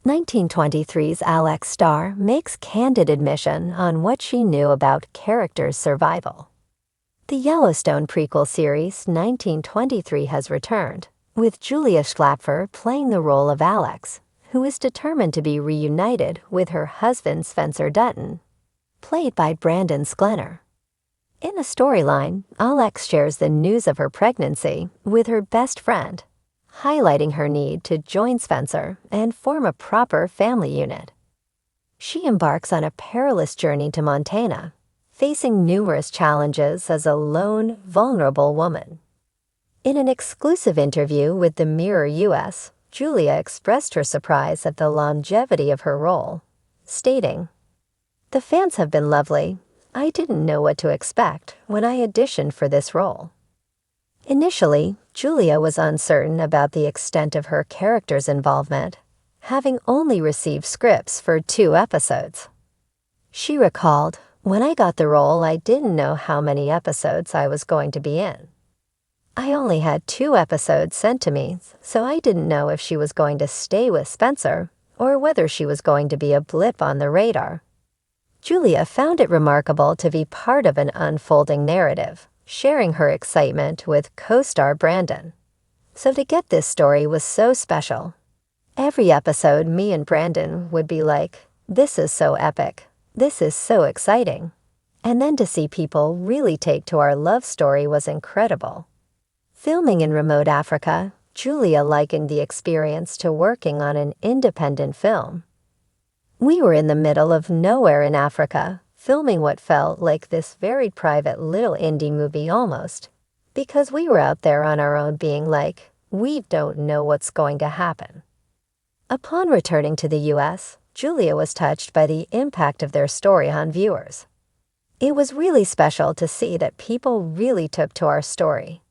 1923's Alex star makes candid admission on what she knew about characters' survival. The Yellowstone prequel series 1923 has returned, with Julia Schlapfer playing the role of Alex, who is determined to be reunited with her husband Spencer Dutton, played by Brandon Sklenar. In the storyline, Alex shares the news of her pregnancy with her best friend, highlighting her need to join Spencer and form a proper family unit. She embarks on a perilous journey to Montana, facing numerous challenges as a lone, vulnerable woman. In an exclusive interview with the Mirror US, Julia expressed her surprise at the longevity of her role, stating, "The fans have been lovely. I didn't know what to expect when I auditioned for this role." Initially, Julia was uncertain about the extent of her character's involvement, having only received scripts for 2 episodes. She recalled, "When I got the role, I didn't know how many episodes I was going to be in. I only had 2 episodes sent to me, so I didn't know if she was going to stay with Spencer or whether she was going to be a blip on the radar." Julia found it remarkable to be part of an unfolding narrative, sharing her excitement with co-star Brandon. "So to get this story was so special. Every episode, me and Brandon would be like, 'This is so epic. This is so exciting.' And then to see people really take to our love story was incredible." Filming in remote Africa, Julia likened the experience to working on an independent film. "We were in the middle of nowhere in Africa, filming what felt like this very private little indie movie almost, because we were out there on our own being like, we don't know what's going to happen." Upon returning to the US, Julia was touched by the impact of their story on viewers. "It was really special to see that people really took to our story."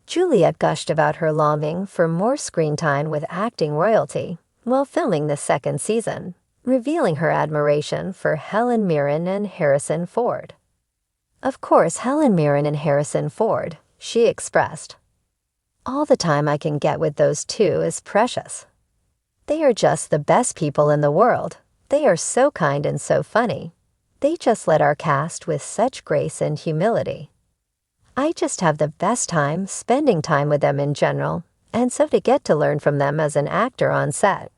Julia gushed about her longing for more screen time with acting royalty while filming the 2nd season, revealing her admiration for Helen Mirren and Harrison Ford. "Of course, Helen Mirren and Harrison Ford," she expressed. "All the time I can get with those 2 is precious. They are just the best people in the world. They are so kind and so funny. They just led our cast with such grace and humility. I just have the best time spending time with them in general, and so to get to learn from them as an actor on set.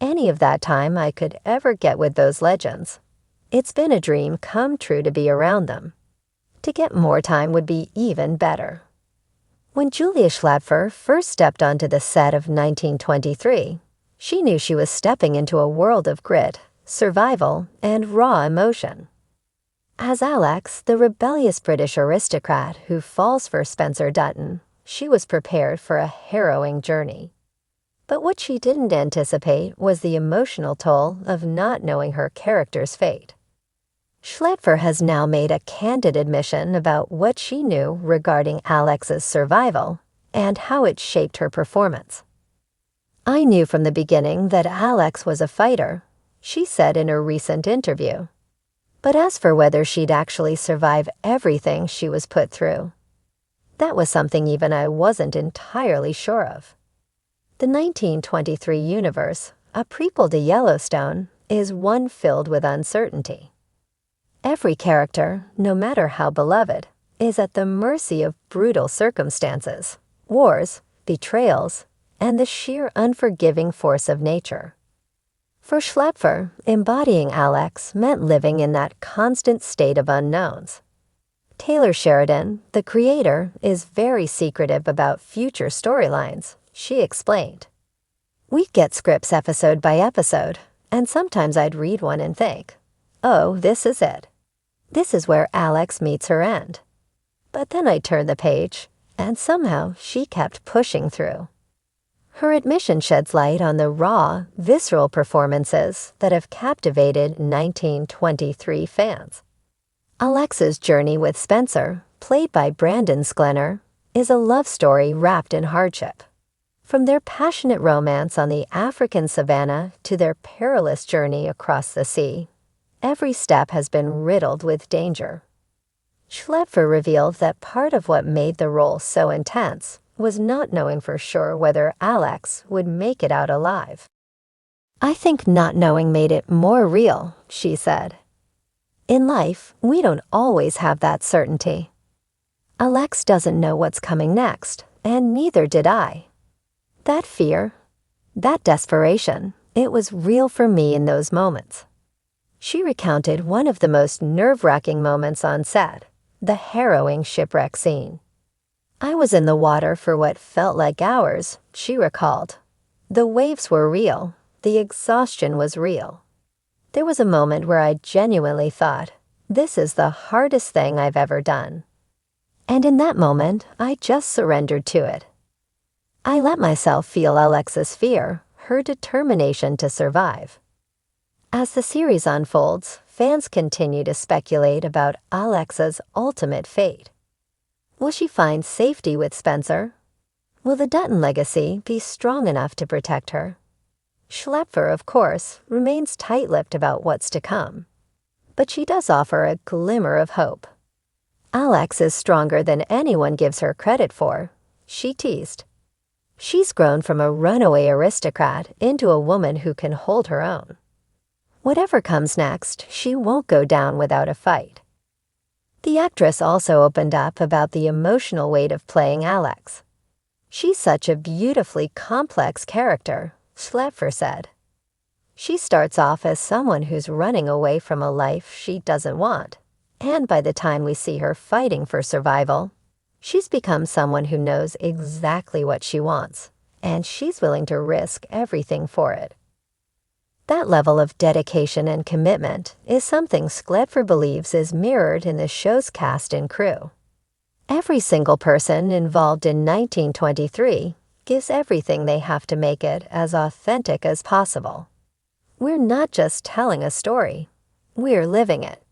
Any of that time I could ever get with those legends. It's been a dream come true to be around them. To get more time would be even better." When Julia Schlapfer first stepped onto the set of 1923, she knew she was stepping into a world of grit, survival, and raw emotion. As Alex, the rebellious British aristocrat who falls for Spencer Dutton, she was prepared for a harrowing journey. But what she didn't anticipate was the emotional toll of not knowing her character's fate. Schlapfer has now made a candid admission about what she knew regarding Alex's survival and how it shaped her performance. "I knew from the beginning that Alex was a fighter," she said in a recent interview. "But as for whether she'd actually survive everything she was put through, that was something even I wasn't entirely sure of." The 1923 universe, a prequel to Yellowstone, is one filled with uncertainty. Every character, no matter how beloved, is at the mercy of brutal circumstances, wars, betrayals, and the sheer unforgiving force of nature. For Schlapfer, embodying Alex meant living in that constant state of unknowns. Taylor Sheridan, the creator, is very secretive about future storylines. She explained, "We'd get scripts episode by episode, and sometimes I'd read one and think, oh, this is it. This is where Alex meets her end. But then I'd turn the page, and somehow she kept pushing through." Her admission sheds light on the raw, visceral performances that have captivated 1923 fans. Alex's journey with Spencer, played by Brandon Sklenar, is a love story wrapped in hardship. From their passionate romance on the African savanna to their perilous journey across the sea, every step has been riddled with danger. Schlapfer revealed that part of what made the role so intense was not knowing for sure whether Alex would make it out alive. I think not knowing made it more real, she said. In life, we don't always have that certainty. Alex doesn't know what's coming next, and neither did I. That fear, that desperation, it was real for me in those moments. She recounted one of the most nerve-wracking moments on set, the harrowing shipwreck scene. I was in the water for what felt like hours, she recalled. The waves were real, the exhaustion was real. There was a moment where I genuinely thought, this is the hardest thing I've ever done. And in that moment, I just surrendered to it. I let myself feel Alexa's fear, her determination to survive. As the series unfolds, fans continue to speculate about Alexa's ultimate fate. Will she find safety with Spencer? Will the Dutton legacy be strong enough to protect her? Schlepfer, of course, remains tight-lipped about what's to come. But she does offer a glimmer of hope. Alex is stronger than anyone gives her credit for, she teased. She's grown from a runaway aristocrat into a woman who can hold her own. Whatever comes next, she won't go down without a fight. The actress also opened up about the emotional weight of playing Alex. She's such a beautifully complex character, Schlepfer said. She starts off as someone who's running away from a life she doesn't want, and by the time we see her fighting for survival, she's become someone who knows exactly what she wants, and she's willing to risk everything for it. That level of dedication and commitment is something Schlepfer believes is mirrored in the show's cast and crew. Every single person involved in 1923 gives everything they have to make it as authentic as possible. We're not just telling a story, we're living it.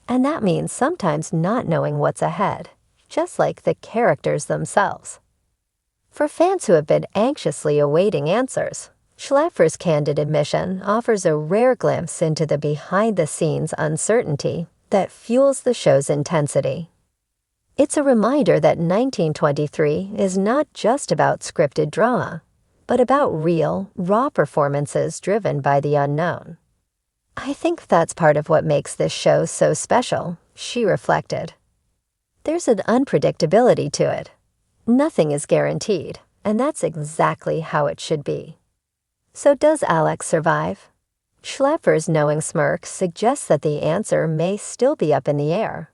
And that means sometimes not knowing what's ahead, just like the characters themselves. For fans who have been anxiously awaiting answers, Schlepfer's candid admission offers a rare glimpse into the behind-the-scenes uncertainty that fuels the show's intensity. It's a reminder that 1923 is not just about scripted drama, but about real, raw performances driven by the unknown. I think that's part of what makes this show so special, she reflected. There's an unpredictability to it. Nothing is guaranteed, and that's exactly how it should be. So does Alex survive? Schlepfer's knowing smirk suggests that the answer may still be up in the air.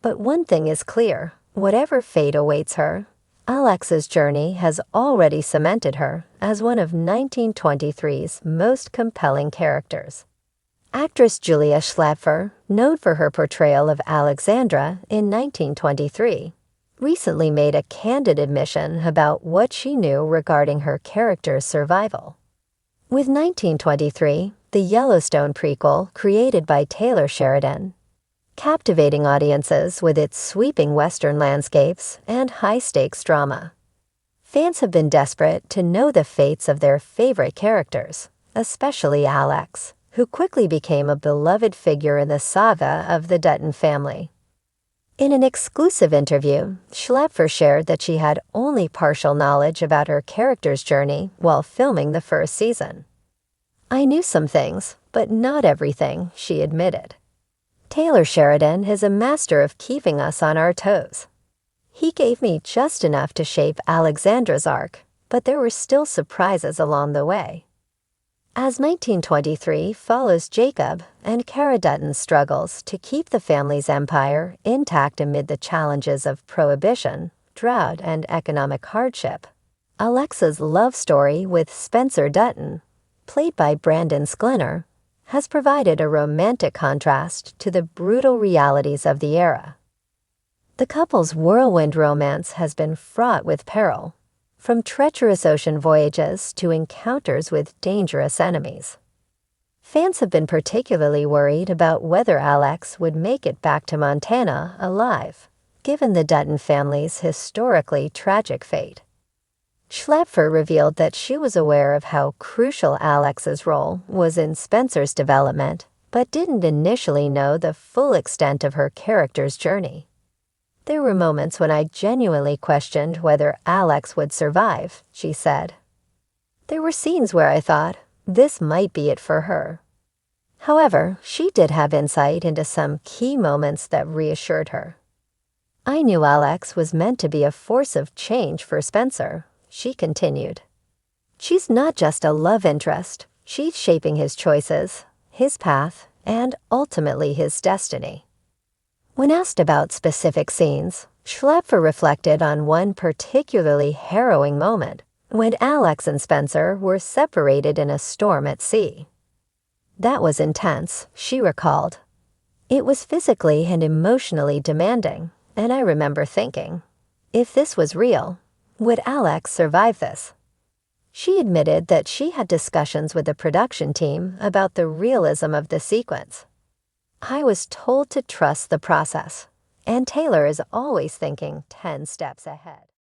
But one thing is clear, whatever fate awaits her, Alexa's journey has already cemented her as one of 1923's most compelling characters. Actress Julia Schlepfer, known for her portrayal of Alexandra in 1923, recently made a candid admission about what she knew regarding her character's survival. With 1923, the Yellowstone prequel created by Taylor Sheridan, captivating audiences with its sweeping Western landscapes and high-stakes drama. Fans have been desperate to know the fates of their favorite characters, especially Alex, who quickly became a beloved figure in the saga of the Dutton family. In an exclusive interview, Schlepfer shared that she had only partial knowledge about her character's journey while filming the first season. I knew some things, but not everything, she admitted. Taylor Sheridan is a master of keeping us on our toes. He gave me just enough to shape Alexandra's arc, but there were still surprises along the way. As 1923 follows Jacob and Cara Dutton's struggles to keep the family's empire intact amid the challenges of prohibition, drought, and economic hardship, Alexa's love story with Spencer Dutton, played by Brandon Sklenar, has provided a romantic contrast to the brutal realities of the era. The couple's whirlwind romance has been fraught with peril, from treacherous ocean voyages to encounters with dangerous enemies. Fans have been particularly worried about whether Alex would make it back to Montana alive, given the Dutton family's historically tragic fate. Schlepfer revealed that she was aware of how crucial Alex's role was in Spencer's development, but didn't initially know the full extent of her character's journey. There were moments when I genuinely questioned whether Alex would survive, she said. There were scenes where I thought, this might be it for her. However, she did have insight into some key moments that reassured her. I knew Alex was meant to be a force of change for Spencer, she continued. She's not just a love interest, she's shaping his choices, his path, and ultimately his destiny. When asked about specific scenes, Schlepfer reflected on one particularly harrowing moment when Alex and Spencer were separated in a storm at sea. That was intense, she recalled. It was physically and emotionally demanding, and I remember thinking, if this was real, would Alex survive this? She admitted that she had discussions with the production team about the realism of the sequence. I was told to trust the process, and Taylor is always thinking 10 steps ahead.